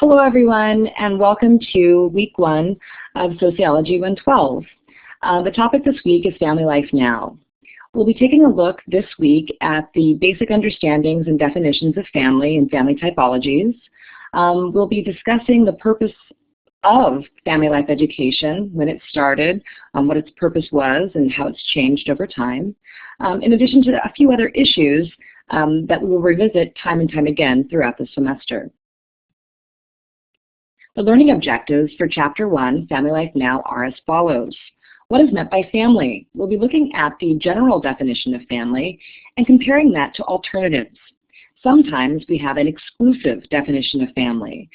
Hello everyone, and welcome to week 1 of Sociology 112. The topic this week is Family Life Now. We'll be taking a look this week at the basic understandings and definitions of family and family typologies. We'll be discussing the purpose of family life education, when it started, what its purpose was, and how it's changed over time, in addition to a few other issues that we will revisit time and time again throughout the semester. The learning objectives for Chapter 1, Family Life Now, are as follows. What is meant by family? We'll be looking at the general definition of family and comparing that to alternatives. Sometimes we have an exclusive definition of family,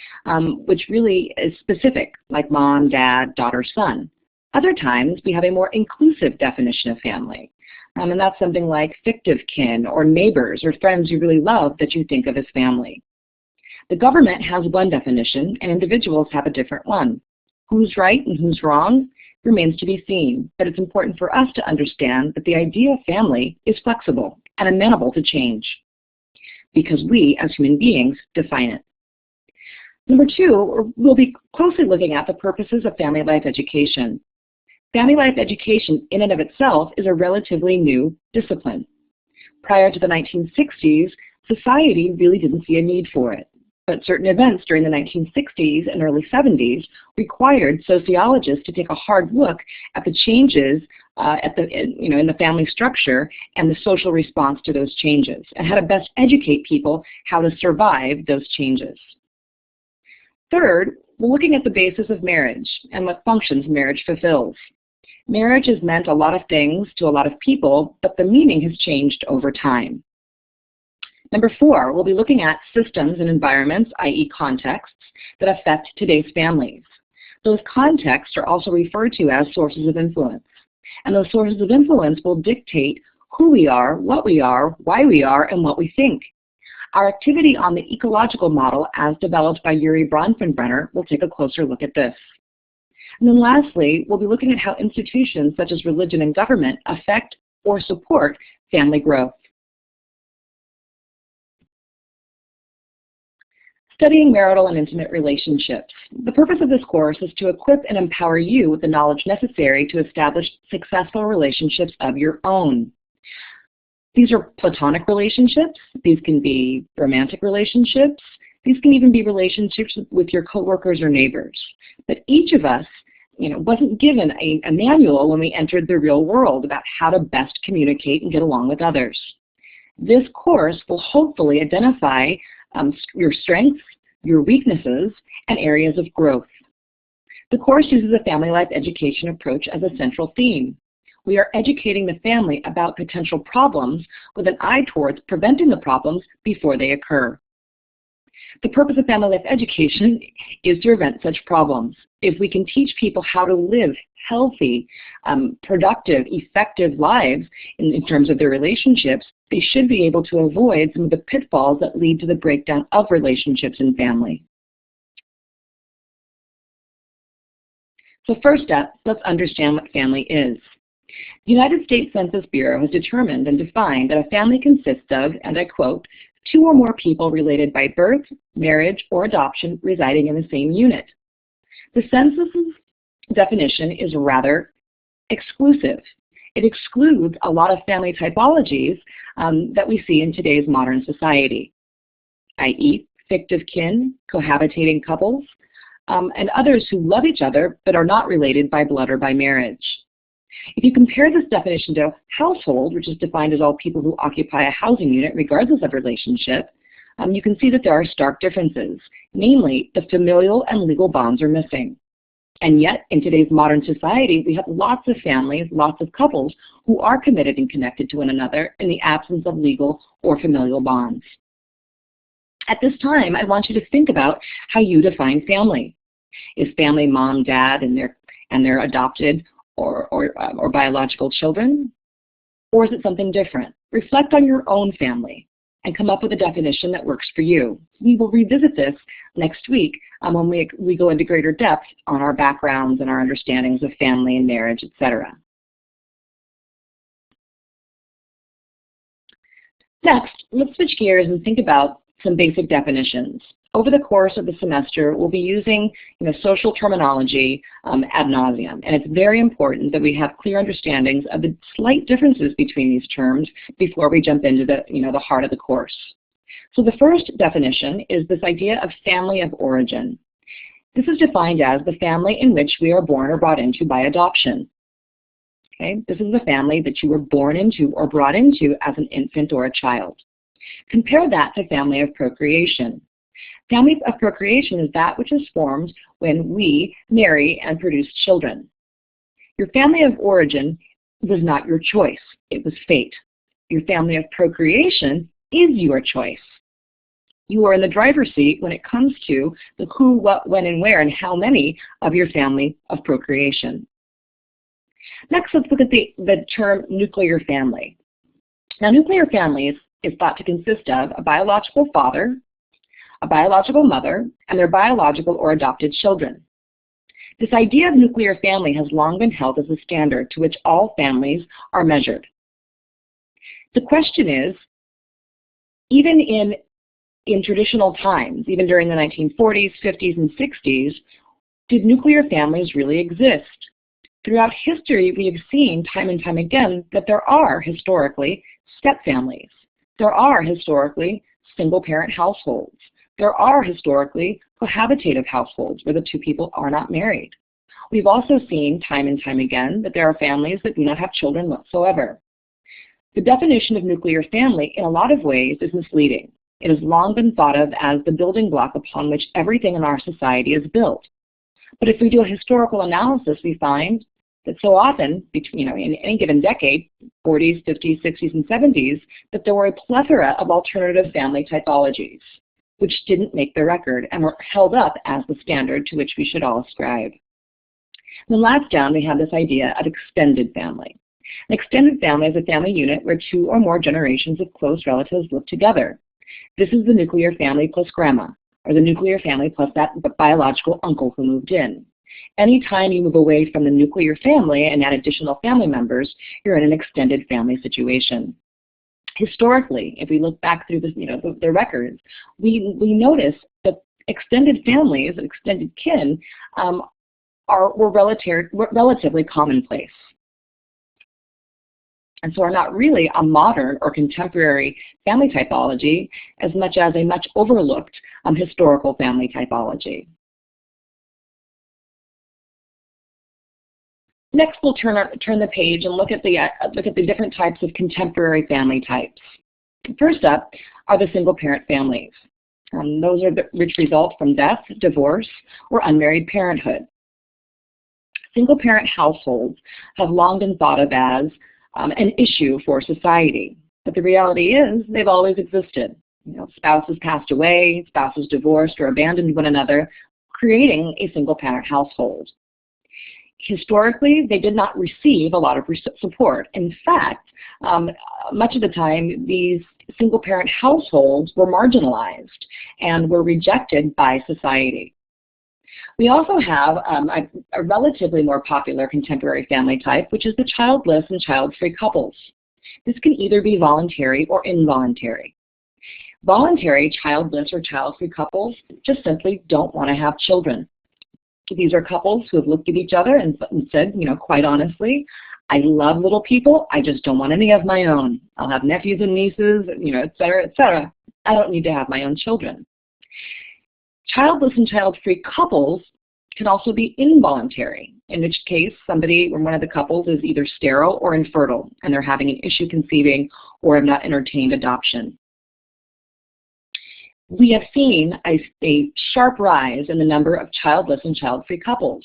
which really is specific, like mom, dad, daughter, son. Other times we have a more inclusive definition of family, and that's something like fictive kin or neighbors or friends you really love that you think of as family. The government has one definition and individuals have a different one. Who's right and who's wrong remains to be seen, but it's important for us to understand that the idea of family is flexible and amenable to change because we, as human beings, define it. Number 2, we'll be closely looking at the purposes of family life education. Family life education in and of itself is a relatively new discipline. Prior to the 1960s, society really didn't see a need for it. But certain events during the 1960s and early 70s required sociologists to take a hard look at the changes in the family structure and the social response to those changes, and how to best educate people how to survive those changes. Third, we're looking at the basis of marriage and what functions marriage fulfills. Marriage has meant a lot of things to a lot of people, but the meaning has changed over time. Number 4, we'll be looking at systems and environments, i.e. contexts, that affect today's families. Those contexts are also referred to as sources of influence. And those sources of influence will dictate who we are, why we are, and what we think. Our activity on the ecological model as developed by Urie Bronfenbrenner will take a closer look at this. And then lastly, we'll be looking at how institutions such as religion and government affect or support family growth. Studying marital and intimate relationships. The purpose of this course is to equip and empower you with the knowledge necessary to establish successful relationships of your own. These are platonic relationships. These can be romantic relationships. These can even be relationships with your coworkers or neighbors. But each of us, wasn't given a manual when we entered the real world about how to best communicate and get along with others. This course will hopefully identify your strengths, your weaknesses, and areas of growth. The course uses a family life education approach as a central theme. We are educating the family about potential problems with an eye towards preventing the problems before they occur. The purpose of family life education is to prevent such problems. If we can teach people how to live healthy, productive, effective lives in terms of their relationships, they should be able to avoid some of the pitfalls that lead to the breakdown of relationships in family. So first up, let's understand what family is. The United States Census Bureau has determined and defined that a family consists of, and I quote, 2 or more people related by birth, marriage, or adoption residing in the same unit. The census's definition is rather exclusive. It excludes a lot of family typologies that we see in today's modern society, i.e. fictive kin, cohabitating couples, and others who love each other but are not related by blood or by marriage. If you compare this definition to household, which is defined as all people who occupy a housing unit regardless of relationship, you can see that there are stark differences. Namely, the familial and legal bonds are missing. And yet, in today's modern society, we have lots of families, lots of couples who are committed and connected to one another in the absence of legal or familial bonds. At this time, I want you to think about how you define family. Is family mom, dad, and their adopted or biological children? Or is it something different? Reflect on your own family and come up with a definition that works for you. We will revisit this next week when we go into greater depth on our backgrounds and our understandings of family and marriage, etc. Next, let's switch gears and think about some basic definitions. Over the course of the semester, we'll be using social terminology ad nauseum, and it's very important that we have clear understandings of the slight differences between these terms before we jump into the heart of the course. So the first definition is this idea of family of origin. This is defined as the family in which we are born or brought into by adoption. Okay? This is the family that you were born into or brought into as an infant or a child. Compare that to family of procreation. Family of procreation is that which is formed when we marry and produce children. Your family of origin was not your choice. It was fate. Your family of procreation is your choice. You are in the driver's seat when it comes to the who, what, when, and where, and how many of your family of procreation. Next, let's look at the term nuclear family. Now, nuclear families is thought to consist of a biological father, a biological mother, and their biological or adopted children. This idea of nuclear family has long been held as a standard to which all families are measured. The question is, even in traditional times, even during the 1940s, 50s, and 60s, did nuclear families really exist? Throughout history, we have seen time and time again that there are historically step families. There are historically single-parent households. There are historically cohabitative households where the two people are not married. We've also seen time and time again that there are families that do not have children whatsoever. The definition of nuclear family in a lot of ways is misleading. It has long been thought of as the building block upon which everything in our society is built. But if we do a historical analysis, we find that so often, in any given decade, 40s, 50s, 60s, and 70s, that there were a plethora of alternative family typologies, which didn't make the record and were held up as the standard to which we should all ascribe. And then last down, we have this idea of extended family. An extended family is a family unit where two or more generations of close relatives live together. This is the nuclear family plus grandma, or the nuclear family plus that biological uncle who moved in. Anytime you move away from the nuclear family and add additional family members, you're in an extended family situation. Historically, if we look back through the records, we notice that extended families, extended kin, were relatively commonplace, and so are not really a modern or contemporary family typology as much as a much overlooked historical family typology. Next, we'll turn the page and look at the different types of contemporary family types. First up are the single-parent families. Those are which result from death, divorce, or unmarried parenthood. Single-parent households have long been thought of as an issue for society, but the reality is they've always existed. Spouses passed away, spouses divorced or abandoned one another, creating a single-parent household. Historically, they did not receive a lot of support. In fact, much of the time, these single-parent households were marginalized and were rejected by society. We also have a relatively more popular contemporary family type, which is the childless and child-free couples. This can either be voluntary or involuntary. Voluntary childless or child-free couples just simply don't want to have children. These are couples who have looked at each other and said, quite honestly, I love little people, I just don't want any of my own. I'll have nephews and nieces, et cetera, et cetera. I don't need to have my own children. Childless and child-free couples can also be involuntary, in which case somebody or one of the couples is either sterile or infertile, and they're having an issue conceiving or have not entertained adoption. We have seen a sharp rise in the number of childless and child-free couples.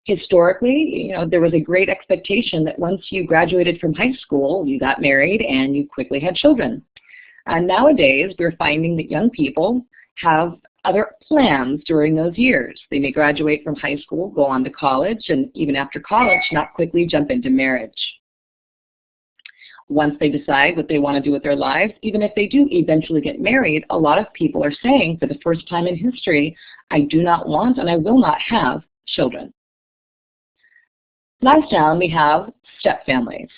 Historically, there was a great expectation that once you graduated from high school, you got married and you quickly had children. And nowadays, we're finding that young people have other plans during those years. They may graduate from high school, go on to college, and even after college, not quickly jump into marriage. Once they decide what they want to do with their lives, even if they do eventually get married, a lot of people are saying for the first time in history, I do not want and I will not have children. Last down, we have step families.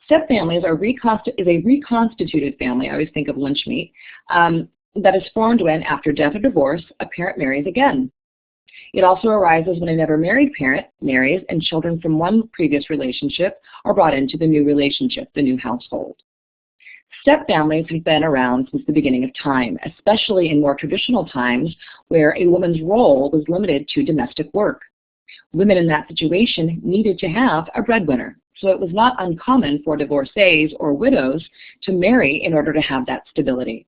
Step families is a reconstituted family. I always think of lunch meat. that is formed when, after death or divorce, a parent marries again. It also arises when a never married parent marries and children from one previous relationship are brought into the new relationship, the new household. Step-families have been around since the beginning of time, especially in more traditional times where a woman's role was limited to domestic work. Women in that situation needed to have a breadwinner, so it was not uncommon for divorcees or widows to marry in order to have that stability.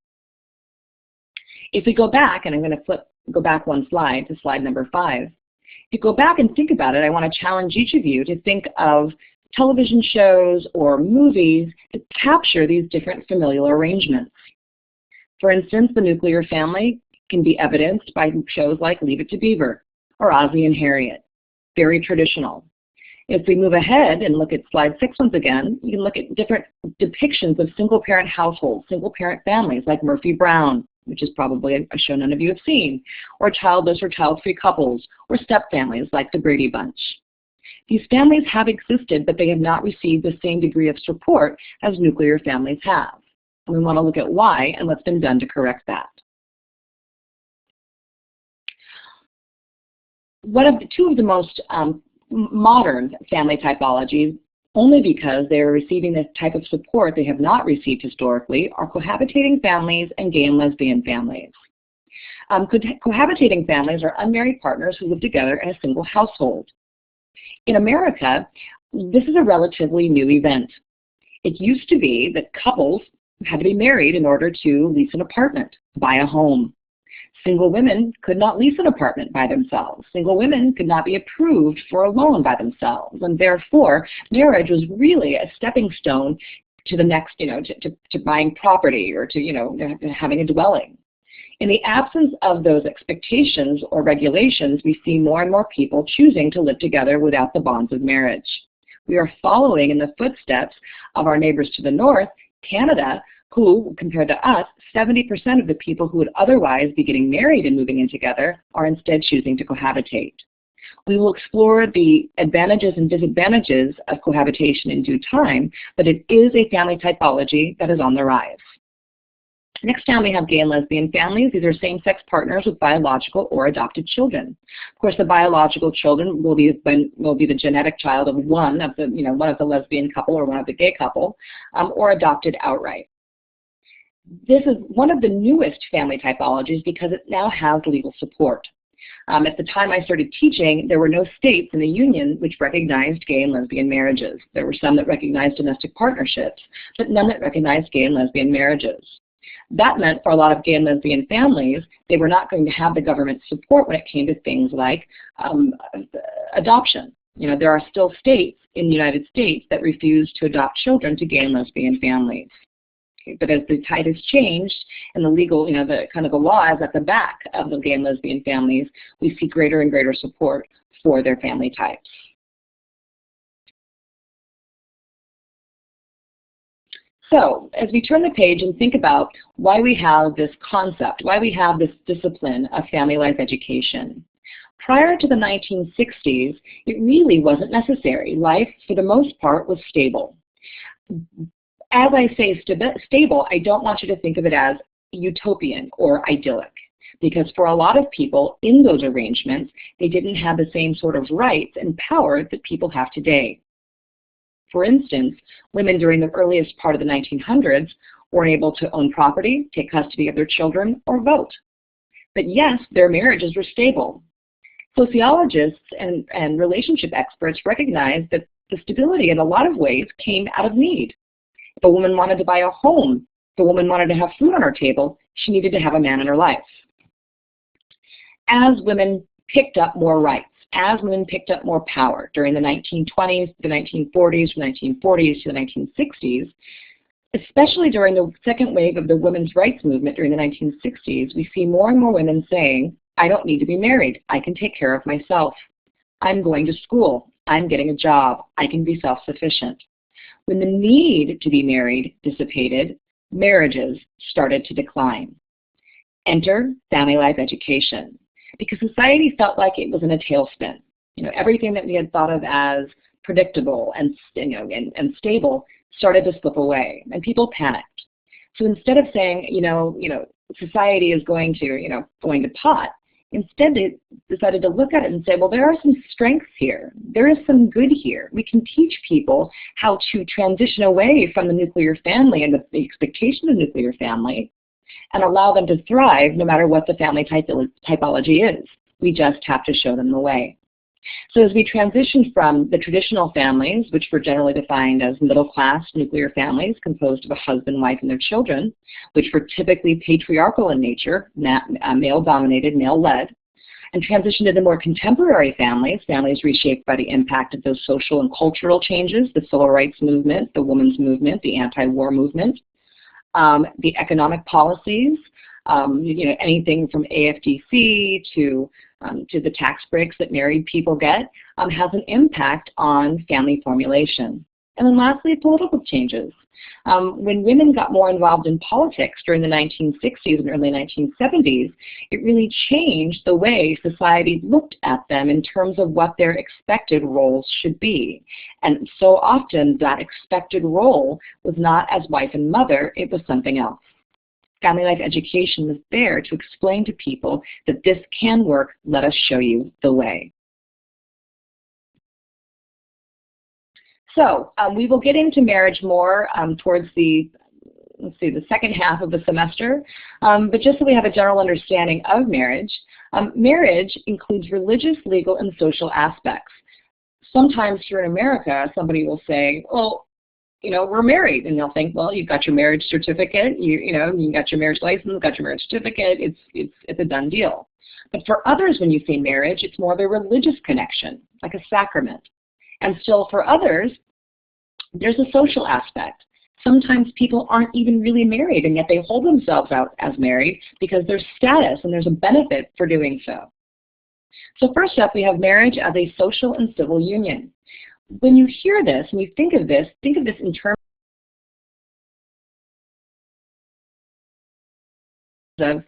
If we go back, and I'm going to go back one slide to slide number 5. If you go back and think about it, I want to challenge each of you to think of television shows or movies that capture these different familial arrangements. For instance, the nuclear family can be evidenced by shows like Leave It to Beaver or Ozzie and Harriet. Very traditional. If we move ahead and look at slide 6 once again, you can look at different depictions of single-parent households, single-parent families like Murphy Brown, which is probably a show none of you have seen, or childless or child-free couples, or step-families like the Brady Bunch. These families have existed, but they have not received the same degree of support as nuclear families have. And we want to look at why and what's been done to correct that. Two of the most modern family typologies, only because they are receiving this type of support they have not received historically, are cohabitating families and gay and lesbian families. Cohabitating families are unmarried partners who live together in a single household. In America, this is a relatively new event. It used to be that couples had to be married in order to lease an apartment, buy a home. Single women could not lease an apartment by themselves. Single women could not be approved for a loan by themselves, and therefore marriage was really a stepping stone to the next, to buying property or to, having a dwelling. In the absence of those expectations or regulations, we see more and more people choosing to live together without the bonds of marriage. We are following in the footsteps of our neighbors to the north, Canada, who, compared to us, 70% of the people who would otherwise be getting married and moving in together are instead choosing to cohabitate. We will explore the advantages and disadvantages of cohabitation in due time, but it is a family typology that is on the rise. Next down we have gay and lesbian families. These are same-sex partners with biological or adopted children. Of course, the biological children will be the genetic child of one of the lesbian couple or one of the gay couple, or adopted outright. This is one of the newest family typologies because it now has legal support. At the time I started teaching, there were no states in the Union which recognized gay and lesbian marriages. There were some that recognized domestic partnerships, but none that recognized gay and lesbian marriages. That meant for a lot of gay and lesbian families, they were not going to have the government support when it came to things like adoption. There are still states in the United States that refuse to adopt children to gay and lesbian families. But as the tide has changed and the legal, the law is at the back of the gay and lesbian families, we see greater and greater support for their family types. So as we turn the page and think about why we have this concept, why we have this discipline of family life education. Prior to the 1960s, it really wasn't necessary. Life, for the most part, was stable. As I say stable, I don't want you to think of it as utopian or idyllic, because for a lot of people in those arrangements, they didn't have the same sort of rights and power that people have today. For instance, women during the earliest part of the 1900s weren't able to own property, take custody of their children, or vote. But yes, their marriages were stable. Sociologists and relationship experts recognized that the stability in a lot of ways came out of need. If a woman wanted to buy a home, if a woman wanted to have food on her table, she needed to have a man in her life. As women picked up more rights, as women picked up more power during the 1920s, the 1940s, from the 1940s to the 1960s, especially during the second wave of the women's rights movement during the 1960s, we see more and more women saying, I don't need to be married. I can take care of myself. I'm going to school. I'm getting a job. I can be self-sufficient. When the need to be married dissipated, marriages started to decline. Enter family life education, because society felt like it was in a tailspin. Everything that we had thought of as predictable and stable started to slip away, and people panicked. So instead of saying, society is going to pot. Instead, they decided to look at it and say, well, there are some strengths here. There is some good here. We can teach people how to transition away from the nuclear family and the expectation of nuclear family and allow them to thrive no matter what the family typology is. We just have to show them the way. So as we transition from the traditional families, which were generally defined as middle-class nuclear families composed of a husband, wife, and their children, which were typically patriarchal in nature, male-dominated, male-led, and transitioned into more contemporary families, families reshaped by the impact of those social and cultural changes, the civil rights movement, the women's movement, the anti-war movement, the economic policies, anything from AFDC to the tax breaks that married people get, has an impact on family formulation. And then lastly, political changes. When women got more involved in politics during the 1960s and early 1970s, it really changed the way society looked at them in terms of what their expected roles should be. And so often that expected role was not as wife and mother, it was something else. Family life education was there to explain to people that this can work, let us show you the way. So we will get into marriage more towards the second half of the semester, but just so we have a general understanding of marriage, marriage includes religious, legal, and social aspects. Sometimes here in America, somebody will say, well, we're married, and they'll think, well, you've got your marriage certificate, you got your marriage license, got your marriage certificate, it's a done deal. But for others, when you say marriage, it's more of a religious connection, like a sacrament. And still for others, there's a social aspect. Sometimes people aren't even really married, and yet they hold themselves out as married because there's status and there's a benefit for doing so. So first up, we have marriage as a social and civil union. When you hear this and you think of this in terms of,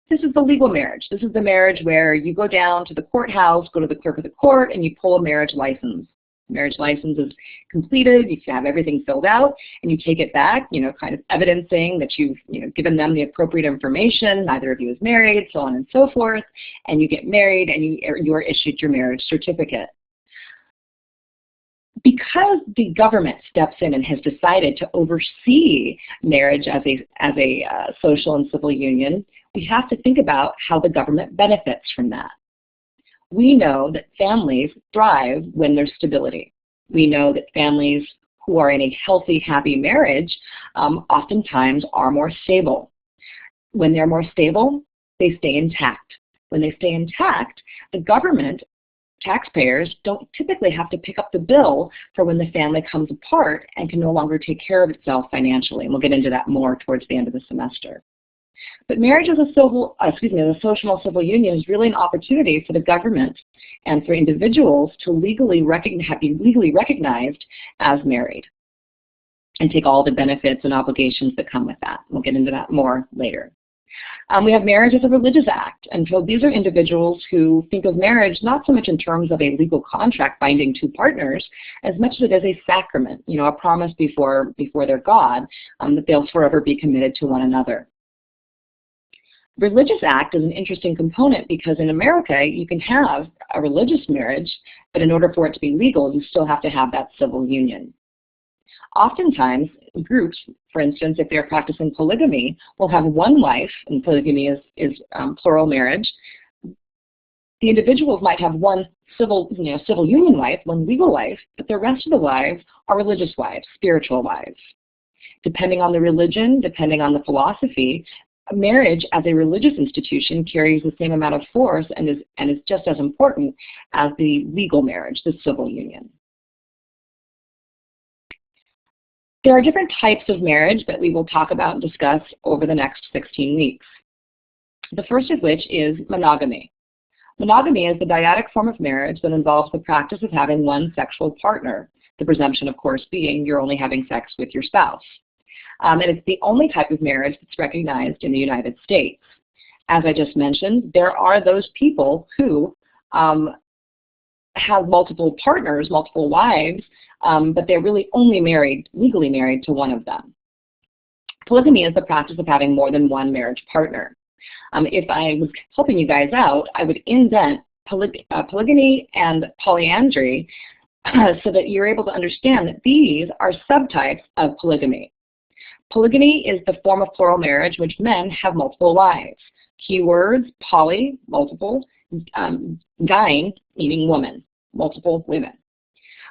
this is the legal marriage. This is the marriage where you go down to the courthouse, go to the clerk of the court, and you pull a marriage license. Marriage license is completed, you have everything filled out, and you take it back, kind of evidencing that you've given them the appropriate information, neither of you is married, so on and so forth, and you get married and you are issued your marriage certificate. Because the government steps in and has decided to oversee marriage as a social and civil union, we have to think about how the government benefits from that. We know that families thrive when there's stability. We know that families who are in a healthy, happy marriage oftentimes are more stable. When they're more stable, they stay intact. When they stay intact, the government, taxpayers, don't typically have to pick up the bill for when the family comes apart and can no longer take care of itself financially. And we'll get into that more towards the end of the semester. But marriage as a social and civil union is really an opportunity for the government and for individuals to be legally recognized as married and take all the benefits and obligations that come with that. We'll get into that more later. We have marriage as a religious act, and so these are individuals who think of marriage not so much in terms of a legal contract binding two partners, as much as it is a sacrament, a promise before their God that they'll forever be committed to one another. Religious act is an interesting component because in America you can have a religious marriage, but in order for it to be legal, you still have to have that civil union. Oftentimes, groups, for instance, if they're practicing polygamy, will have one wife, and polygamy is plural marriage. The individuals might have one civil union wife, one legal wife, but the rest of the wives are religious wives, spiritual wives. Depending on the religion, depending on the philosophy, marriage as a religious institution carries the same amount of force and is just as important as the legal marriage, the civil union. There are different types of marriage that we will talk about and discuss over the next 16 weeks. The first of which is monogamy. Monogamy is the dyadic form of marriage that involves the practice of having one sexual partner, the presumption, of course, being you're only having sex with your spouse. And it's the only type of marriage that's recognized in the United States. As I just mentioned, there are those people who have multiple partners, multiple wives, but they're really only legally married to one of them. Polygamy is the practice of having more than one marriage partner. If I was helping you guys out, I would indent polygamy and polyandry so that you're able to understand that these are subtypes of polygamy. Polygamy is the form of plural marriage in which men have multiple wives. Keywords: poly, multiple, gyne, meaning woman, multiple women.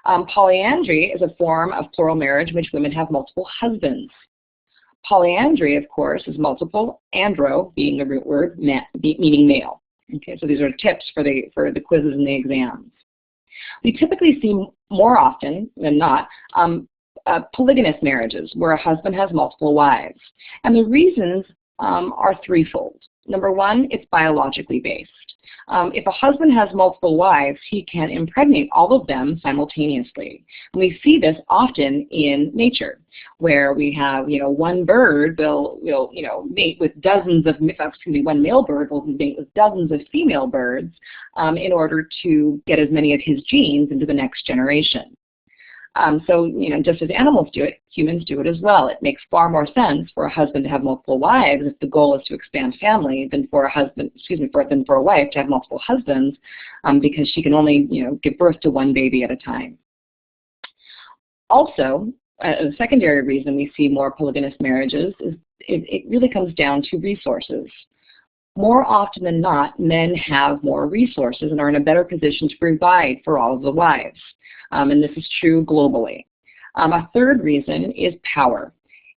Polyandry is a form of plural marriage in which women have multiple husbands. Polyandry, of course, is multiple, andro being the root word, meaning male. Okay, so these are tips for the quizzes and the exams. We typically see more often than not polygamous marriages where a husband has multiple wives. And the reasons are threefold. Number one, it's biologically based. If a husband has multiple wives, he can impregnate all of them simultaneously. And we see this often in nature, where we have, one bird will mate with dozens of, one male bird will mate with dozens of female birds in order to get as many of his genes into the next generation. So, just as animals do it, humans do it as well. It makes far more sense for a husband to have multiple wives if the goal is to expand family than for a wife to have multiple husbands, because she can only, give birth to one baby at a time. Also, a secondary reason we see more polygynous marriages is it really comes down to resources. More often than not, men have more resources and are in a better position to provide for all of the wives. And this is true globally. A third reason is power.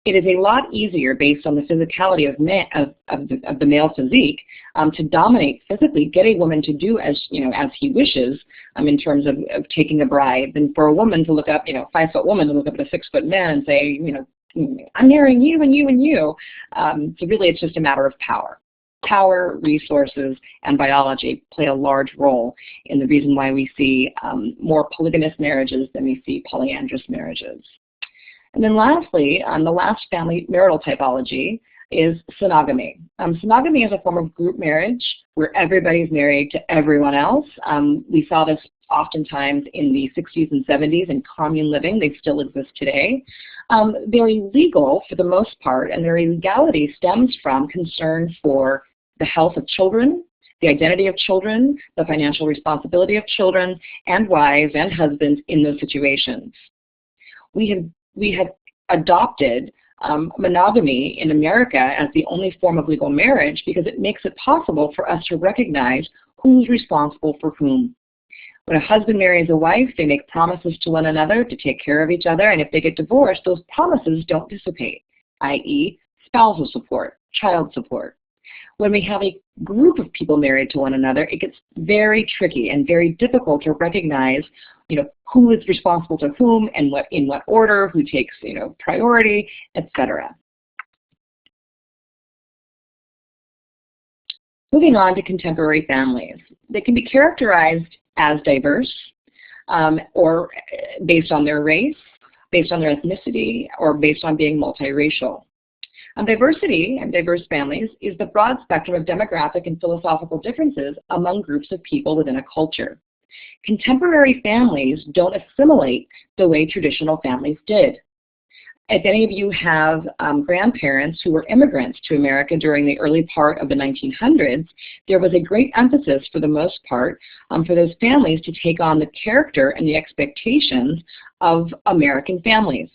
It is a lot easier, based on the physicality of the male physique, to dominate physically, get a woman to do as he wishes in terms of taking a bride, than for a woman to look up, 5-foot woman to look up at a 6-foot man and say, I'm marrying you and you and you. So really, it's just a matter of power. Power, resources, and biology play a large role in the reason why we see more polygamous marriages than we see polyandrous marriages. And then lastly, the last family marital typology is synogamy. Synogamy is a form of group marriage where everybody's married to everyone else. We saw this oftentimes in the 60s and 70s in commune living. They still exist today. They're illegal for the most part, and their illegality stems from concern for the health of children, the identity of children, the financial responsibility of children, and wives and husbands in those situations. We have adopted monogamy in America as the only form of legal marriage because it makes it possible for us to recognize who's responsible for whom. When a husband marries a wife, they make promises to one another to take care of each other, and if they get divorced, those promises don't dissipate, i.e. spousal support, child support. When we have a group of people married to one another, it gets very tricky and very difficult to recognize, who is responsible to whom and in what order, who takes, priority, etc. Moving on to contemporary families. They can be characterized as diverse, or based on their race, based on their ethnicity, or based on being multiracial. Diversity and diverse families is the broad spectrum of demographic and philosophical differences among groups of people within a culture. Contemporary families don't assimilate the way traditional families did. If any of you have grandparents who were immigrants to America during the early part of the 1900s, there was a great emphasis, for the most part, for those families to take on the character and the expectations of American families.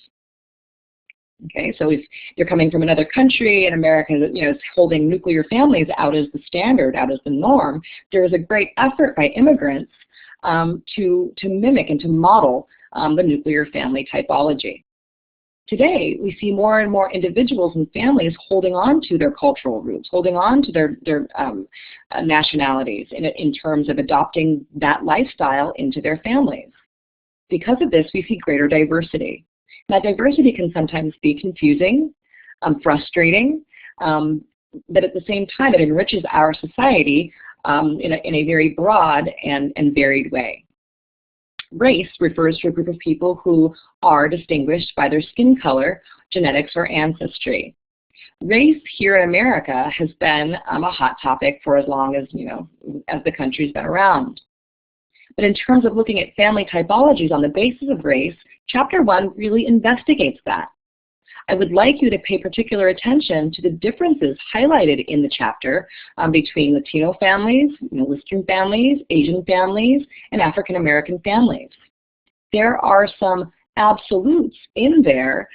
Okay, so if you're coming from another country and America is holding nuclear families out as the standard, out as the norm, there is a great effort by immigrants to mimic and to model the nuclear family typology. Today, we see more and more individuals and families holding on to their cultural roots, holding on to their nationalities in terms of adopting that lifestyle into their families. Because of this, we see greater diversity. Now, diversity can sometimes be confusing, frustrating, but at the same time, it enriches our society in a very broad and varied way. Race refers to a group of people who are distinguished by their skin color, genetics, or ancestry. Race here in America has been a hot topic for as long as, as the country's been around. But in terms of looking at family typologies on the basis of race, Chapter 1 really investigates that. I would like you to pay particular attention to the differences highlighted in the chapter between Latino families, Western families, Asian families, and African American families. There are some absolutes in there,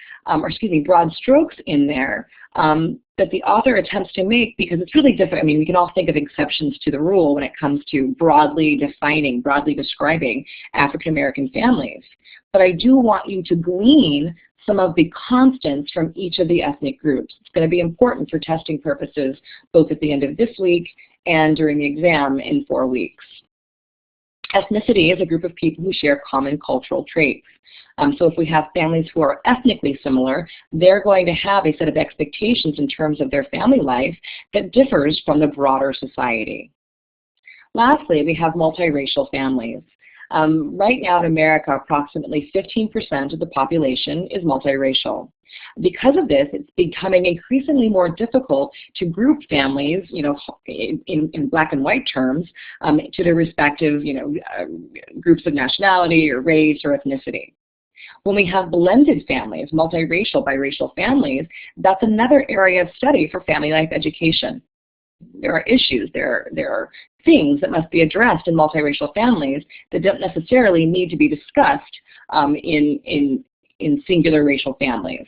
broad strokes in there that the author attempts to make, because it's really different. I mean, we can all think of exceptions to the rule when it comes to broadly defining, broadly describing African American families. But I do want you to glean some of the constants from each of the ethnic groups. It's going to be important for testing purposes, both at the end of this week and during the exam in 4 weeks. Ethnicity is a group of people who share common cultural traits. So if we have families who are ethnically similar, they're going to have a set of expectations in terms of their family life that differs from the broader society. Lastly, we have multiracial families. Right now in America, approximately 15% of the population is multiracial. Because of this, it's becoming increasingly more difficult to group families, in black and white terms, to their respective, groups of nationality or race or ethnicity. When we have blended families, multiracial, biracial families, that's another area of study for family life education. There are issues, there are things that must be addressed in multiracial families that don't necessarily need to be discussed in singular racial families.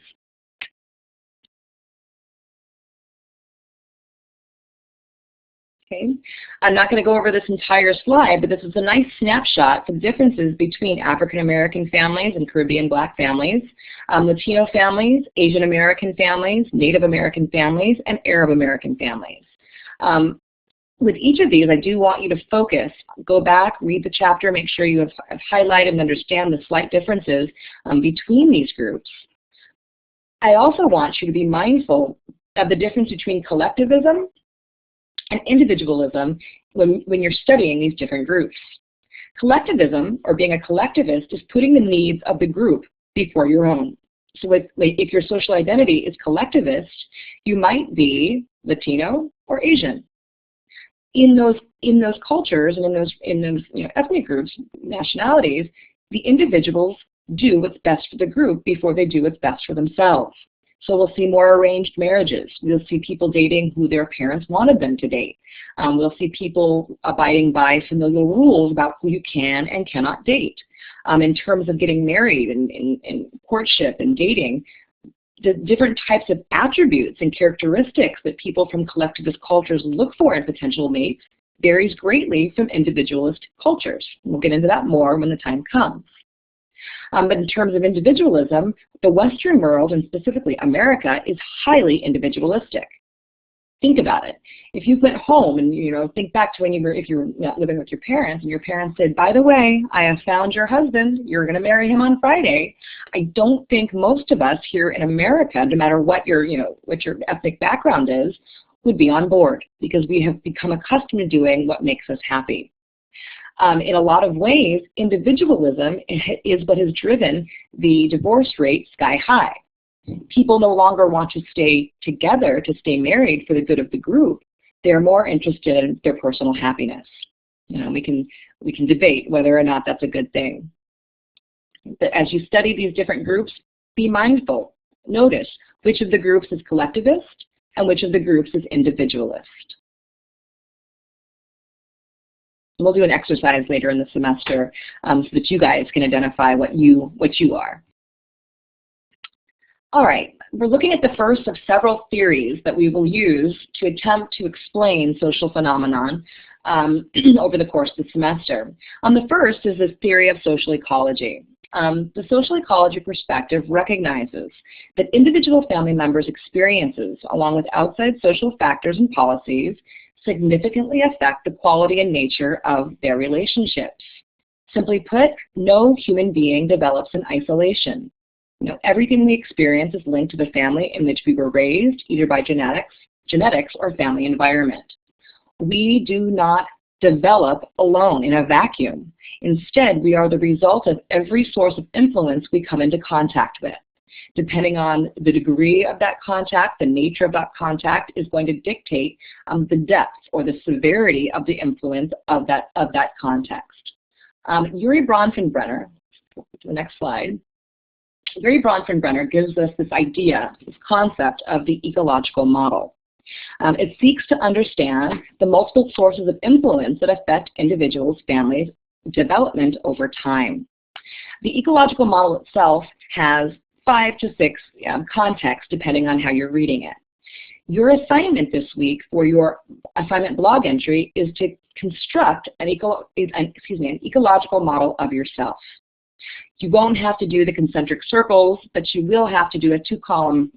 Okay. I'm not going to go over this entire slide, but this is a nice snapshot of differences between African American families and Caribbean Black families, Latino families, Asian American families, Native American families, and Arab American families. With each of these, I do want you to focus, go back, read the chapter, make sure you have highlighted and understand the slight differences between these groups. I also want you to be mindful of the difference between collectivism and individualism when you're studying these different groups. Collectivism, or being a collectivist, is putting the needs of the group before your own. So if your social identity is collectivist, you might be Latino or Asian. In those cultures and in those ethnic groups, nationalities, the individuals do what's best for the group before they do what's best for themselves. So we'll see more arranged marriages. We'll see people dating who their parents wanted them to date. We'll see people abiding by familial rules about who you can and cannot date. In terms of getting married and courtship and dating, the different types of attributes and characteristics that people from collectivist cultures look for in potential mates varies greatly from individualist cultures. We'll get into that more when the time comes. But in terms of individualism, the Western world, and specifically America, is highly individualistic. Think about it. If you went home and think back to when if you were not living with your parents, and your parents said, "By the way, I have found your husband. You're going to marry him on Friday." I don't think most of us here in America, no matter what your ethnic background is, would be on board, because we have become accustomed to doing what makes us happy. In a lot of ways, individualism is what has driven the divorce rate sky high. People no longer want to stay together, to stay married for the good of the group. They're more interested in their personal happiness. We can debate whether or not that's a good thing. But as you study these different groups, be mindful. Notice which of the groups is collectivist and which of the groups is individualist. We'll do an exercise later in the semester so that you guys can identify what you are. All right, we're looking at the first of several theories that we will use to attempt to explain social phenomenon over the course of the semester. The first is the theory of social ecology. The social ecology perspective recognizes that individual family members' experiences, along with outside social factors and policies, significantly affect the quality and nature of their relationships. Simply put, no human being develops in isolation. Everything we experience is linked to the family in which we were raised, either by genetics or family environment. We do not develop alone in a vacuum. Instead, we are the result of every source of influence we come into contact with. Depending on the degree of that contact, the nature of that contact is going to dictate the depth or the severity of the influence of that context. Urie Bronfenbrenner, to the next slide, Gary Bronfenbrenner gives us this idea, this concept of the ecological model. It seeks to understand the multiple sources of influence that affect individuals' families' development over time. The ecological model itself has 5 to 6 contexts depending on how you're reading it. Your assignment this week for your assignment blog entry is to construct an ecological model of yourself. You won't have to do the concentric circles, but you will have to do a two-column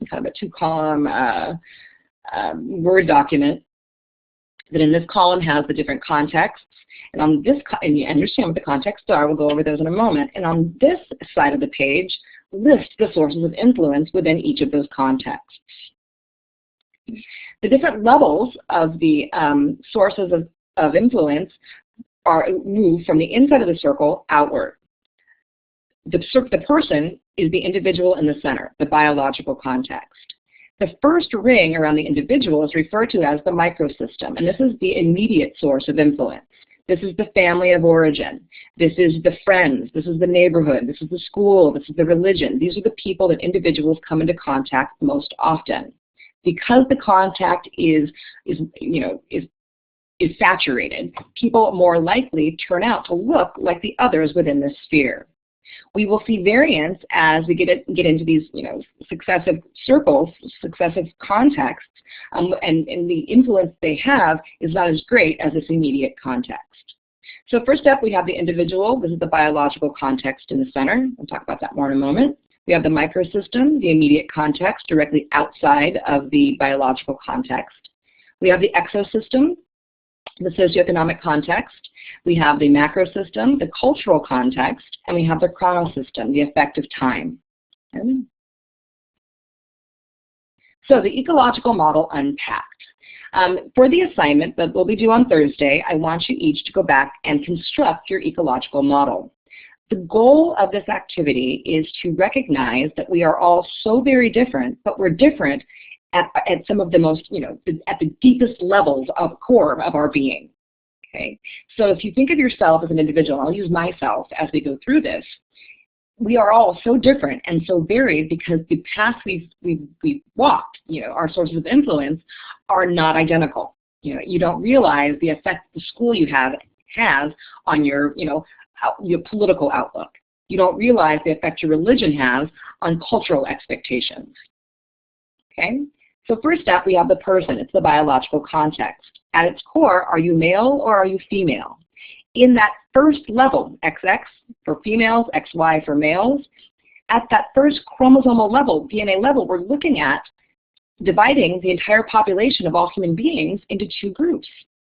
Word document that in this column has the different contexts. And on this, and you understand what the contexts are, we'll go over those in a moment. And on this side of the page, list the sources of influence within each of those contexts. The different levels of the sources of influence are moved from the inside of the circle outward. The person is the individual in the center, the biological context. The first ring around the individual is referred to as the microsystem, and this is the immediate source of influence. This is the family of origin. This is the friends. This is the neighborhood. This is the school. This is the religion. These are the people that individuals come into contact most often. Because the contact is saturated, people more likely turn out to look like the others within this sphere. We will see variance as we get into these successive circles, successive contexts, and the influence they have is not as great as this immediate context. So first up, we have the individual. This is the biological context in the center. We'll talk about that more in a moment. We have the microsystem, the immediate context directly outside of the biological context. We have the exosystem, the socioeconomic context. We have the macrosystem, the cultural context, and we have the chronosystem, the effect of time. Okay. So the ecological model unpacked. For the assignment that will be due on Thursday, I want you each to go back and construct your ecological model. The goal of this activity is to recognize that we are all so very different, but we're different at some of the most, at the deepest levels of core of our being. Okay, so if you think of yourself as an individual, I'll use myself as we go through this. We are all so different and so varied because the paths we've walked, our sources of influence are not identical. You don't realize the effect the school you have has on your political outlook. You don't realize the effect your religion has on cultural expectations. Okay, so first up, we have the person. It's the biological context. At its core, are you male or are you female? In that first level, XX for females, XY for males, at that first chromosomal level, DNA level, we're looking at dividing the entire population of all human beings into 2 groups.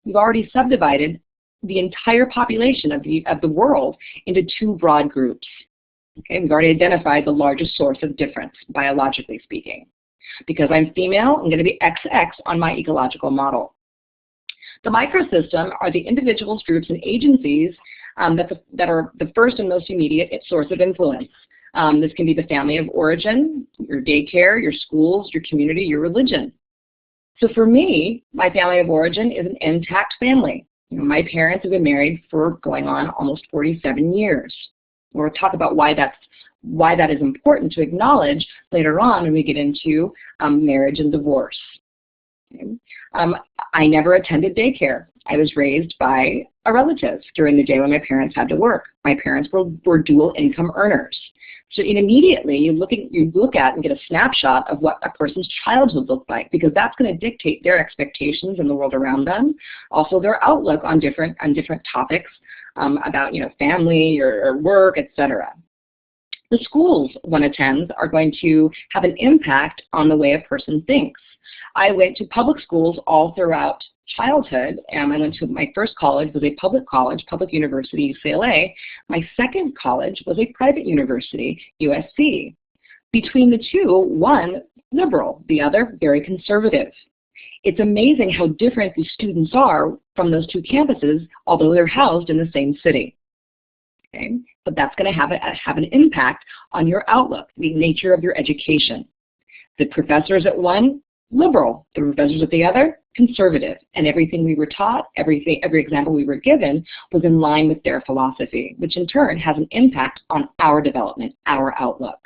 We've already subdivided the entire population of the world into 2 broad groups. Okay, we've already identified the largest source of difference, biologically speaking. Because I'm female, I'm going to be XX on my ecological model. The microsystem are the individuals, groups, and agencies that are the first and most immediate source of influence. This can be the family of origin, your daycare, your schools, your community, your religion. So for me, my family of origin is an intact family. My parents have been married for going on almost 47 years. We'll talk about why that is important to acknowledge later on when we get into marriage and divorce. Okay. I never attended daycare. I was raised by a relative during the day when my parents had to work. My parents were dual income earners. So immediately you look at and get a snapshot of what a person's childhood looked like, because that's going to dictate their expectations in the world around them, also their outlook on different topics about family or work, etc. The schools one attends are going to have an impact on the way a person thinks. I went to public schools all throughout childhood, and I went to my first college was a public college, public university, UCLA. My second college was a private university, USC. Between the two, one liberal, the other very conservative. It's amazing how different these students are from those 2 campuses, although they're housed in the same city. Okay? But that's going to have an impact on your outlook, the nature of your education. The professors at one, liberal. The professors at the other, conservative. And everything we were taught, every example we were given was in line with their philosophy, which in turn has an impact on our development, our outlook.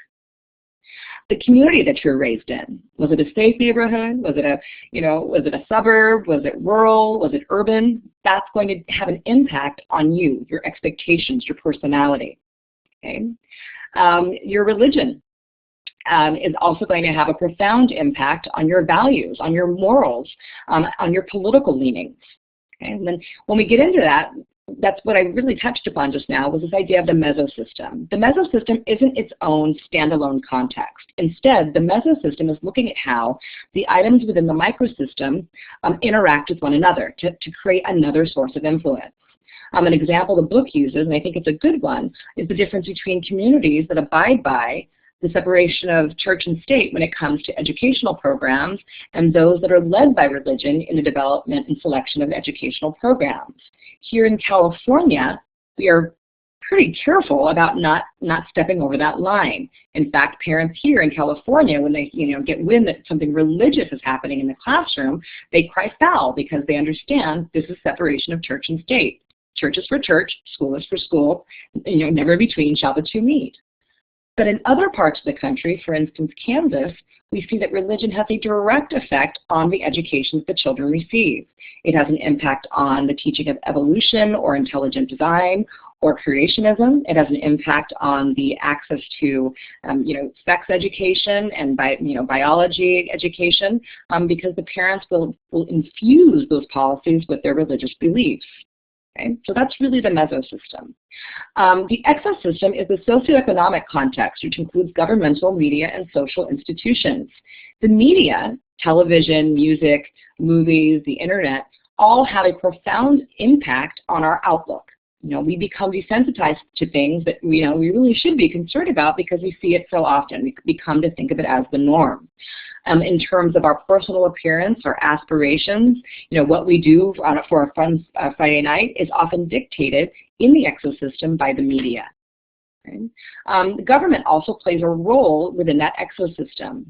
the community that you're raised in. Was it a safe neighborhood? Was it a, was it a suburb? Was it rural? Was it urban? That's going to have an impact on you, your expectations, your personality. Okay? Your religion is also going to have a profound impact on your values, on your morals, on your political leanings. Okay? And then when we get into that, that's what I really touched upon just now, was this idea of the mesosystem. The mesosystem isn't its own standalone context. Instead, the mesosystem is looking at how the items within the microsystem interact with one another to create another source of influence. An example the book uses, and I think it's a good one, is the difference between communities that abide by the separation of church and state when it comes to educational programs and those that are led by religion in the development and selection of educational programs. Here in California, we are pretty careful about not stepping over that line. In fact, parents here in California, when they get wind that something religious is happening in the classroom, they cry foul because they understand this is separation of church and state. Church is for church, school is for school, never between shall the two meet. But in other parts of the country, for instance, Kansas, we see that religion has a direct effect on the education that the children receive. It has an impact on the teaching of evolution or intelligent design or creationism. It has an impact on the access to, sex education and biology education because the parents will infuse those policies with their religious beliefs. Okay, so that's really the mesosystem. The exosystem is the socioeconomic context, which includes governmental, media, and social institutions. The media, television, music, movies, the internet, all have a profound impact on our outlook. We become desensitized to things that we really should be concerned about because we see it so often. We come to think of it as the norm. In terms of our personal appearance or aspirations, what we do for a fun Friday night is often dictated in the exosystem by the media. Okay? The government also plays a role within that exosystem.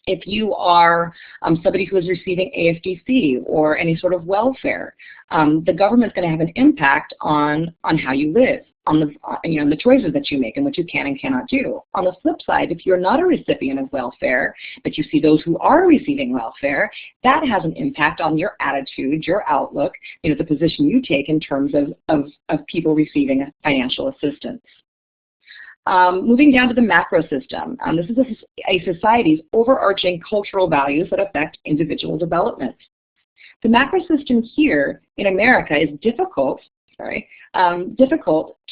If you are somebody who is receiving AFDC or any sort of welfare, the government's going to have an impact on how you live, on the choices that you make and what you can and cannot do. On the flip side, if you're not a recipient of welfare, but you see those who are receiving welfare, that has an impact on your attitude, your outlook, the position you take in terms of people receiving financial assistance. Moving down to the macro system, this is a society's overarching cultural values that affect individual development. The macro system here in America is difficult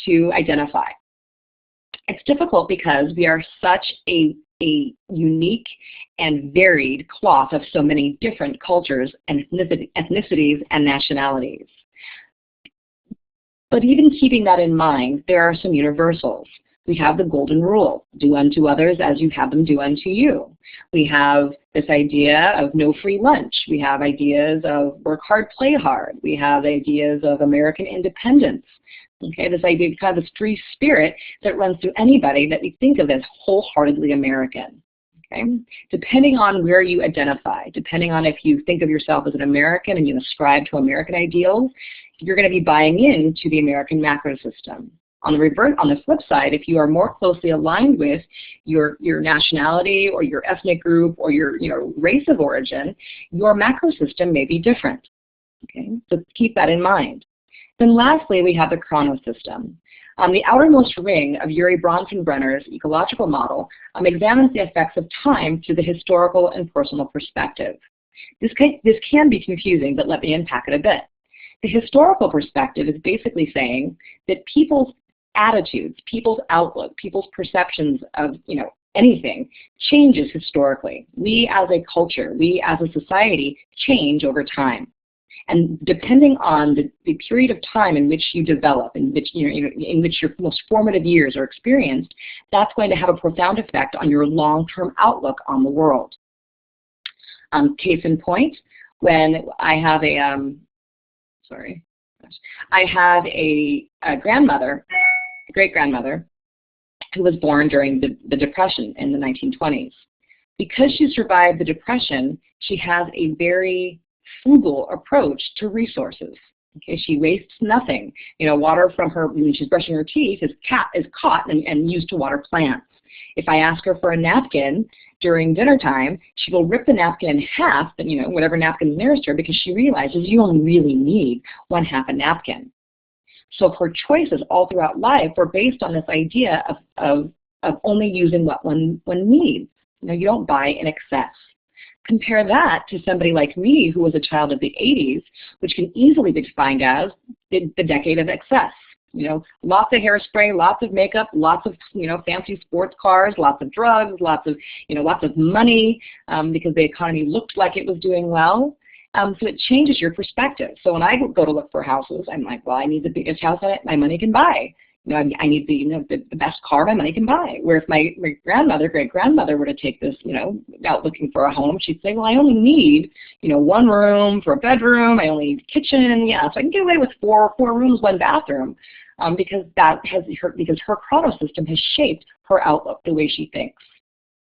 to identify. It's difficult because we are such a unique and varied cloth of so many different cultures and ethnicities and nationalities. But even keeping that in mind, there are some universals. We have the golden rule, do unto others as you have them do unto you. We have this idea of no free lunch. We have ideas of work hard, play hard. We have ideas of American independence. Okay, this idea of kind of this free spirit that runs through anybody that we think of as wholeheartedly American. Okay? Depending on where you identify, depending on if you think of yourself as an American and you ascribe to American ideals, you're going to be buying into the American macro system. On the flip side, if you are more closely aligned with your nationality or your ethnic group or your race of origin, your macro system may be different. Okay, so keep that in mind. Then lastly, we have the chronosystem. The outermost ring of Urie Bronfenbrenner's ecological model examines the effects of time through the historical and personal perspective. This can be confusing, but let me unpack it a bit. The historical perspective is basically saying that people's attitudes, people's outlook, people's perceptions of anything changes historically. We as a culture, we as a society change over time. And depending on the period of time in which you develop, in which your most formative years are experienced, that's going to have a profound effect on your long-term outlook on the world. Case in point, when I have a grandmother, a great-grandmother, who was born during the Depression in the 1920s. Because she survived the Depression, she has a very frugal approach to resources. Okay, she wastes nothing. Water from her, when she's brushing her teeth, is caught and used to water plants. If I ask her for a napkin during dinner time, she will rip the napkin in half, whatever napkin is nearest her, because she realizes you only really need 1/2 a napkin. So her choices all throughout life were based on this idea of only using what one needs. You don't buy in excess. Compare that to somebody like me who was a child of the 80s, which can easily be defined as the decade of excess. Lots of hairspray, lots of makeup, lots of fancy sports cars, lots of drugs, lots of money, because the economy looked like it was doing well. So it changes your perspective. So when I go to look for houses, I'm like, well, I need the biggest house that my money can buy. I need the best car my money can buy. Where if my great-grandmother were to take this, out looking for a home, she'd say, well, I only need, 1 room for a bedroom. I only need a kitchen. Yeah, so I can get away with four rooms, 1 bathroom, because her chrono system has shaped her outlook, the way she thinks.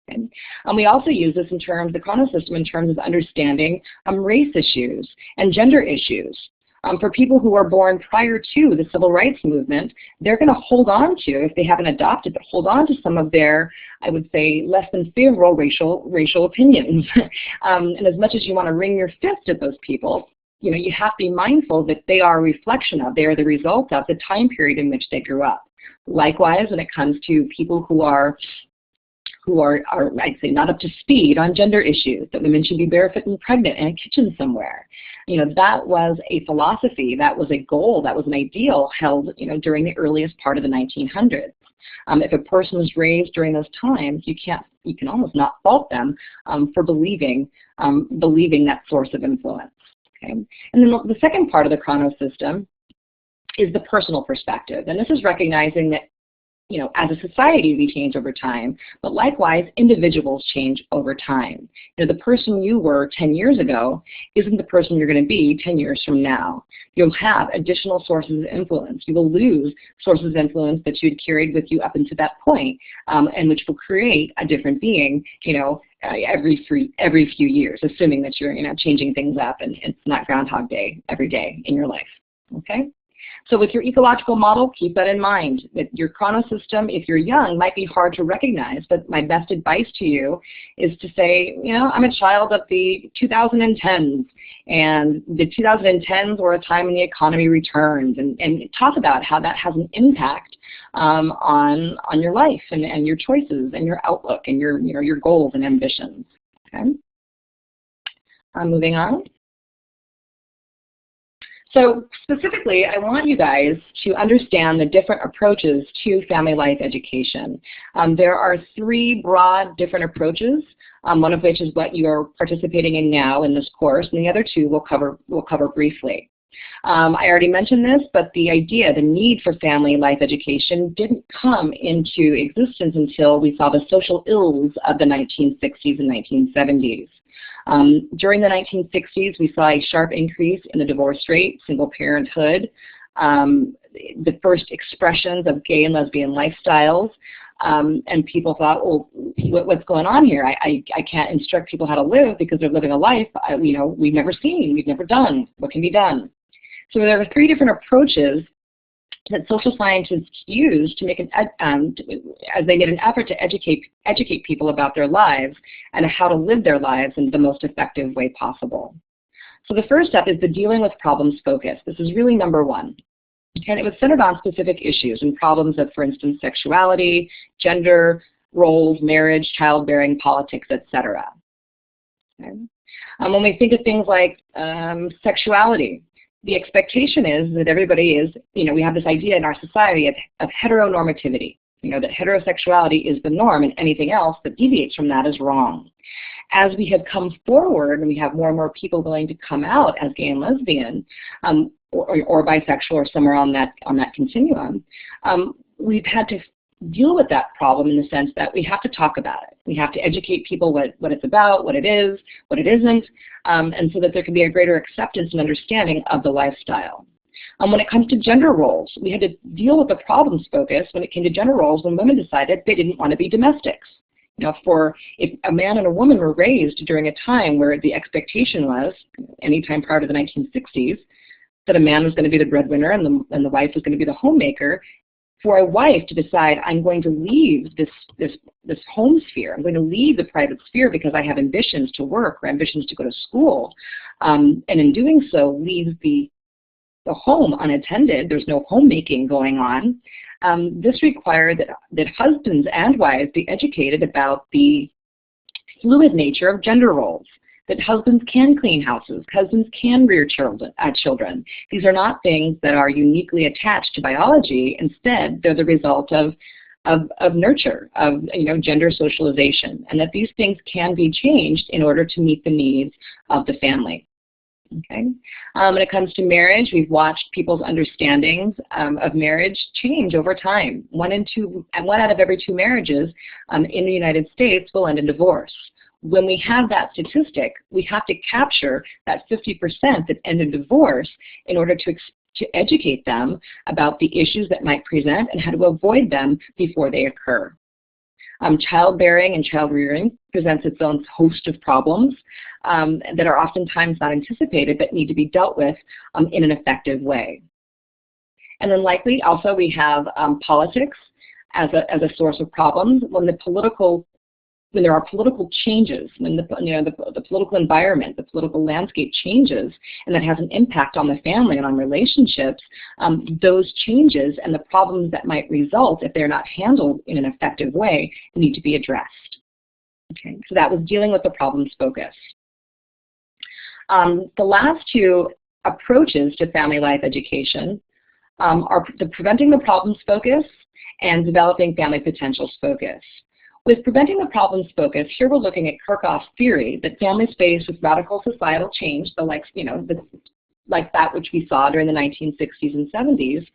And we also use this the chrono system in terms of understanding race issues and gender issues. For people who are born prior to the civil rights movement, they're going to hold on to, if they haven't adopted, but hold on to some of their, I would say, less than favorable racial opinions. And as much as you want to wring your fist at those people, you have to be mindful that they are a reflection of, they are the result of the time period in which they grew up. Likewise, when it comes to people who are, I'd say, not up to speed on gender issues, that women should be barefoot and pregnant in a kitchen somewhere. That was a philosophy, that was a goal, that was an ideal held, during the earliest part of the 1900s. If a person was raised during those times, you can almost not fault them for believing that source of influence. Okay? And then the second part of the chrono system is the personal perspective, and this is recognizing that as a society, we change over time, but likewise, individuals change over time. The person you were 10 years ago isn't the person you're going to be 10 years from now. You'll have additional sources of influence. You will lose sources of influence that you had carried with you up until that point, and which will create a different being, every few years, assuming that you're, changing things up and it's not Groundhog Day every day in your life. Okay? So with your ecological model, keep that in mind, that your chrono system, if you're young, might be hard to recognize, but my best advice to you is to say, I'm a child of the 2010s, and the 2010s were a time when the economy returned, and talk about how that has an impact on your life and your choices and your outlook and your goals and ambitions. Okay? Moving on. So specifically, I want you guys to understand the different approaches to family life education. There are 3 broad different approaches, one of which is what you are participating in now in this course, and the other 2 we'll cover briefly. I already mentioned this, but the need for family life education didn't come into existence until we saw the social ills of the 1960s and 1970s. During the 1960s, we saw a sharp increase in the divorce rate, single parenthood, the first expressions of gay and lesbian lifestyles, and people thought, well, what's going on here? I can't instruct people how to live because they're living a life we've never seen, we've never done. What can be done? So there are 3 different approaches that social scientists use to make as they made an effort to educate people about their lives and how to live their lives in the most effective way possible. So the first step is the dealing with problems focus. This is really number 1. And it was centered on specific issues and problems of, for instance, sexuality, gender, roles, marriage, childbearing, politics, etc. Okay. When we think of things like sexuality, the expectation is that everybody is, we have this idea in our society of heteronormativity, that heterosexuality is the norm and anything else that deviates from that is wrong. As we have come forward and we have more and more people willing to come out as gay and lesbian or bisexual or somewhere on that continuum, we've had to deal with that problem in the sense that we have to talk about it. We have to educate people what it's about, what it is, what it isn't, and so that there can be a greater acceptance and understanding of the lifestyle. When it comes to gender roles, we had to deal with the problems focus when it came to gender roles when women decided they didn't want to be domestics. If a man and a woman were raised during a time where the expectation was, any time prior to the 1960s, that a man was going to be the breadwinner and the wife was going to be the homemaker, For a wife to decide, I'm going to leave this home sphere, I'm going to leave the private sphere because I have ambitions to work or ambitions to go to school, and in doing so leave the home unattended, there's no homemaking going on. This required that husbands and wives be educated about the fluid nature of gender roles, that husbands can clean houses, husbands can rear children. These are not things that are uniquely attached to biology. Instead, they're the result of nurture, of gender socialization, and that these things can be changed in order to meet the needs of the family. Okay. When it comes to marriage, we've watched people's understandings of marriage change over time. One out of every 2 marriages in the United States will end in divorce. When we have that statistic, we have to capture that 50% that end in divorce in order to educate them about the issues that might present and how to avoid them before they occur. Childbearing and child rearing presents its own host of problems that are oftentimes not anticipated but need to be dealt with in an effective way. And then likely also we have politics as a source of problems. When there are political changes, when the political environment, the political landscape changes, and that has an impact on the family and on relationships, those changes and the problems that might result if they're not handled in an effective way need to be addressed. Okay, so that was dealing with the problems focus. The last 2 approaches to family life education are the preventing the problems focus and developing family potentials focus. With preventing the problems focus, here we're looking at Kirchhoff's theory that families faced with radical societal change, like that which we saw during the 1960s and 70s,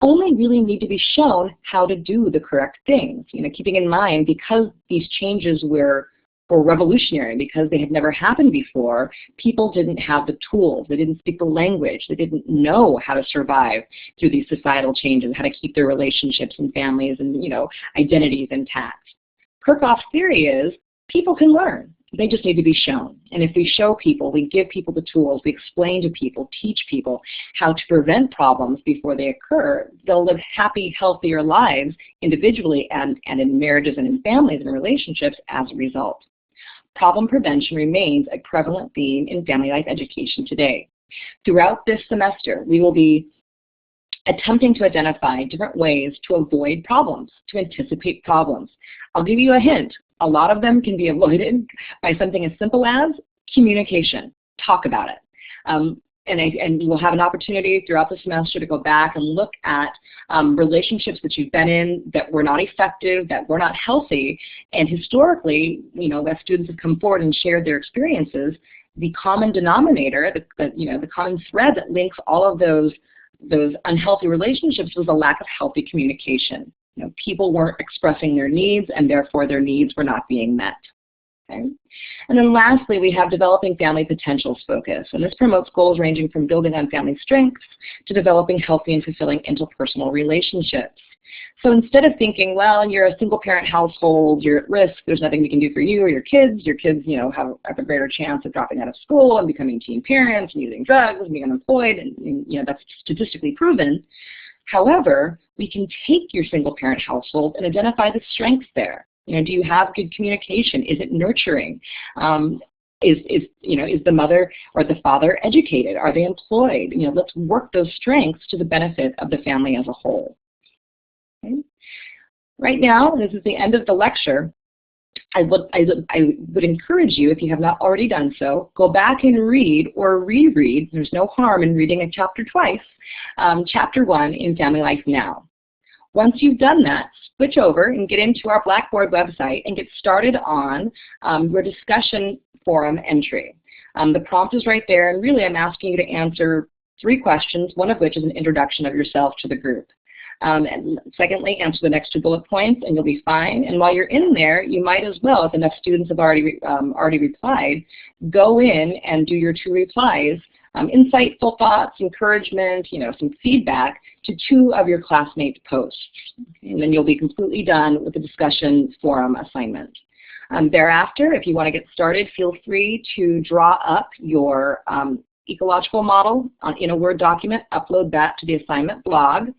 only really need to be shown how to do the correct things. Keeping in mind, because these changes were revolutionary, because they had never happened before, people didn't have the tools, they didn't speak the language, they didn't know how to survive through these societal changes, how to keep their relationships and families and identities intact. Kirchhoff's theory is people can learn. They just need to be shown. And if we show people, we give people the tools, we explain to people, teach people how to prevent problems before they occur, they'll live happy, healthier lives individually and in marriages and in families and relationships as a result. Problem prevention remains a prevalent theme in family life education today. Throughout this semester, we will be attempting to identify different ways to avoid problems, to anticipate problems. I'll give you a hint. A lot of them can be avoided by something as simple as communication. Talk about it. And we'll have an opportunity throughout the semester to go back and look at relationships that you've been in that were not effective, that were not healthy. And historically, as students have come forward and shared their experiences, the common denominator, the common thread that links all of those unhealthy relationships was a lack of healthy communication. People weren't expressing their needs, and therefore their needs were not being met. Okay? And then lastly, we have developing family potentials focus, and this promotes goals ranging from building on family strengths to developing healthy and fulfilling interpersonal relationships. So instead of thinking, well, you're a single-parent household, you're at risk, there's nothing we can do for you or your kids have a greater chance of dropping out of school and becoming teen parents and using drugs and being unemployed, and that's statistically proven. However, we can take your single-parent household and identify the strengths there. Do you have good communication? Is it nurturing? Is the mother or the father educated? Are they employed? Let's work those strengths to the benefit of the family as a whole. Okay. Right now, this is the end of the lecture. I would encourage you, if you have not already done so, go back and read or reread. There's no harm in reading a chapter twice. Chapter 1 in Family Life Now. Once you've done that, switch over and get into our Blackboard website and get started on your discussion forum entry. The prompt is right there, and really I'm asking you to answer 3 questions, one of which is an introduction of yourself to the group. And secondly, answer the next 2 bullet points and you'll be fine. And while you're in there, you might as well, if enough students have already replied, go in and do your 2 replies, insightful thoughts, encouragement, some feedback to 2 of your classmates' posts. And then you'll be completely done with the discussion forum assignment. Thereafter, if you want to get started, feel free to draw up your ecological model in a Word document, upload that to the assignment blog.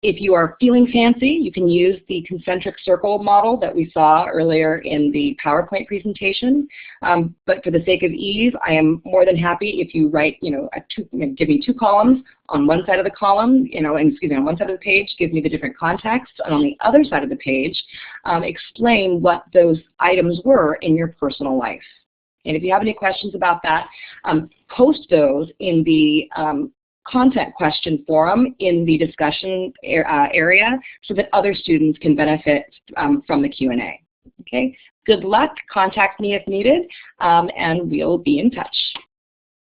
If you are feeling fancy, you can use the concentric circle model that we saw earlier in the PowerPoint presentation. But for the sake of ease, I am more than happy if you write, give me 2 columns. On one side of the column, on one side of the page, give me the different contexts, and on the other side of the page, explain what those items were in your personal life. And if you have any questions about that, post those in the content question forum in the discussion area so that other students can benefit from the Q&A. Okay, good luck. Contact me if needed, and we'll be in touch.